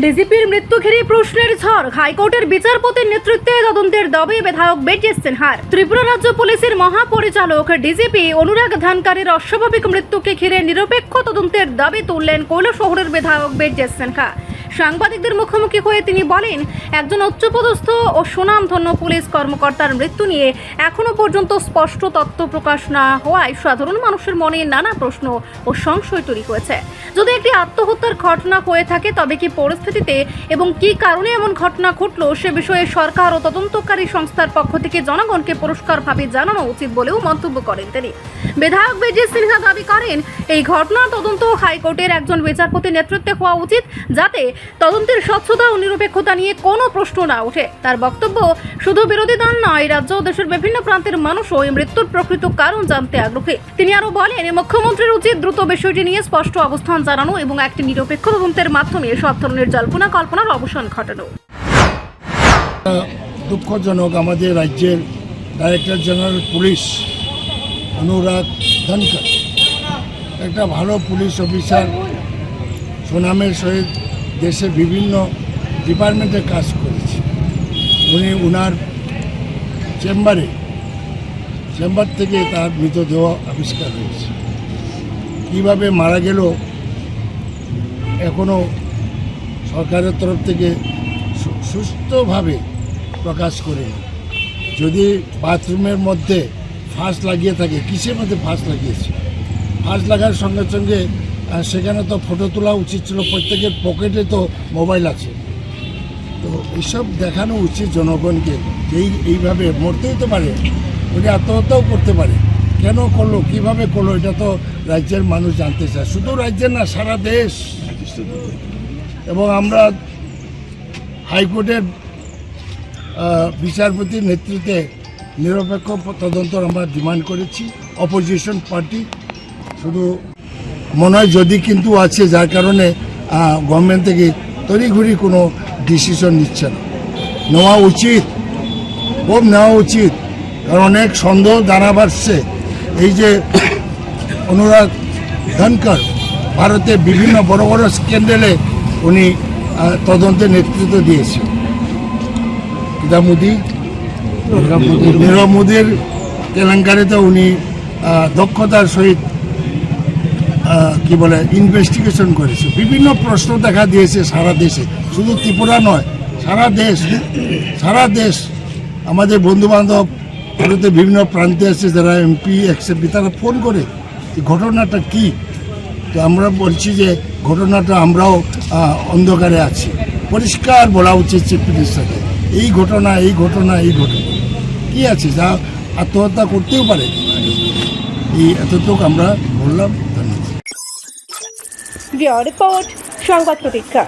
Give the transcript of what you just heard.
ডিজিপির মৃত্যু ঘিরে প্রশ্নের ঝড়। হাইকোর্টের বিচারপতির নেতৃত্বে তদন্তের দাবি বিধায়ক ব্রিজেশ সিনহার। ত্রিপুরা রাজ্য পুলিশের মহাপরিচালক ডিজিপি অনুরাগ ধানকারের অস্বাভাবিক মৃত্যুকে ঘিরে নিরপেক্ষ তদন্তের দাবি তুললেন কৈলাসহরের বিধায়ক ব্রিজেশ সিনহা। সাংবাদিকদের মুখোমুখি হয়ে তিনি বলেন, একজন উচ্চপদস্থ ও সুনামধন্য পুলিশ কর্মকর্তার মৃত্যু নিয়ে এখনো পর্যন্ত স্পষ্ট তথ্য প্রকাশ না হওয়ায় সাধারণ মানুষের মনে নানা প্রশ্ন ও সংশয় তৈরি হয়েছে। যদি একটি আত্মহত্যার ঘটনা হয়ে থাকে তবে কি পরিস্থিতিতে এবং কী কারণে এমন ঘটনা ঘটলো সে বিষয়ে সরকার ও তদন্তকারী সংস্থার পক্ষ থেকে জনগণকে পরিষ্কারভাবে জানানো উচিত বলেও মন্তব্য করেন তিনি। বিধায়ক ব্রিজেশ সিনহা দাবি করেন, এই ঘটনার তদন্ত হাইকোর্টের একজন বিচারপতির নেতৃত্বে হওয়া উচিত, যাতে তদন্তের স্বচ্ছতা ও নিরপেক্ষতা নিয়ে কোনো প্রশ্ন না ওঠে। তার বক্তব্য, শুধু বিরোধী দল নয়, রাজ্য ও দেশের বিভিন্ন প্রান্তের মানুষও এই মৃত্যুর প্রকৃত কারণ জানতে আগ্রহী। তিনি আরও বলেন, মুখ্যমন্ত্রীর উচিত দ্রুত বিষয়টি নিয়ে স্পষ্ট অবস্থান জানানো এবং একটি নিরপেক্ষ তদন্তের মাধ্যমে সব ধরনের জল্পনা কল্পনার অবসান ঘটানো। দুঃখজনক, আমাদের রাজ্যের ডাইরেক্টর জেনারেল পুলিশ অনুরাগ ধানকার একটা ভালো পুলিশ অফিসার, সুনামের সহিত দেশে বিভিন্ন ডিপার্টমেন্টে কাজ করেছে। উনি ওনার চেম্বার থেকে তার মৃতদেহ আবিষ্কার হয়েছে। কীভাবে মারা গেল এখনও সরকারের তরফ থেকে সুস্থভাবে প্রকাশ করেনি। যদি বাথরুমের মধ্যে ফাঁস লাগিয়ে থাকে, কিসের মধ্যে ফাঁস লাগিয়েছে, ফাঁস লাগার সঙ্গে সঙ্গে সেখানে তো ফটো তোলা উচিত ছিল। প্রত্যেকের পকেটে তো মোবাইল আছে। তো এইসব দেখানো উচিত জনগণকে, এইভাবে মরতেই তো পারে, উনি আত্মহত্যাও করতে পারে। কেন করলো, কিভাবে করলো, এটা তো রাজ্যের মানুষ জানতে চায়। শুধু রাজ্যের না, সারা দেশ। এবং আমরা হাইকোর্টের বিচারপতির নেতৃত্বে নিরপেক্ষ তদন্ত আমরা ডিমান্ড করেছি। অপোজিশন পার্টি শুধু মনে হয় যদি কিন্তু আছে, যার কারণে গভর্নমেন্ট থেকে তড়িঘড়ি কোনো ডিসিশন নিচ্ছে না। নেওয়া উচিত, খুব নেওয়া উচিত, কারণ অনেক সন্দেহ দানা বাড়ছে। এই যে অনুরাগ ধানকার ভারতে বিভিন্ন বড় বড় স্ক্যান্ডেলে উনি তদন্তের নেতৃত্ব দিয়েছে। নীরব মোদীর কেলেঙ্কারিতে উনি দক্ষতার সহিত ইনভেস্টিগেশন করেছে। বিভিন্ন প্রশ্ন দেখা দিয়েছে সারা দেশে, শুধু ত্রিপুরা নয়, সারা দেশ। আমাদের বন্ধুবান্ধব ভারতের বিভিন্ন প্রান্তে আছে, যারা এমপি এক্সএমপি, তারা ফোন করে ঘটনাটা কি। তো আমরা বলছি যে ঘটনাটা আমরাও অন্ধকারে আছি। পরিষ্কার বলা উচিত চিফ মিনিস্টারকে, এই ঘটনা কি আছে, যা আত্মহত্যা করতেও পারে। এই এতটুকু আমরা বললাম। ধন্যবাদ। রিপোর্ট সংবাদ প্রতীক্ষা।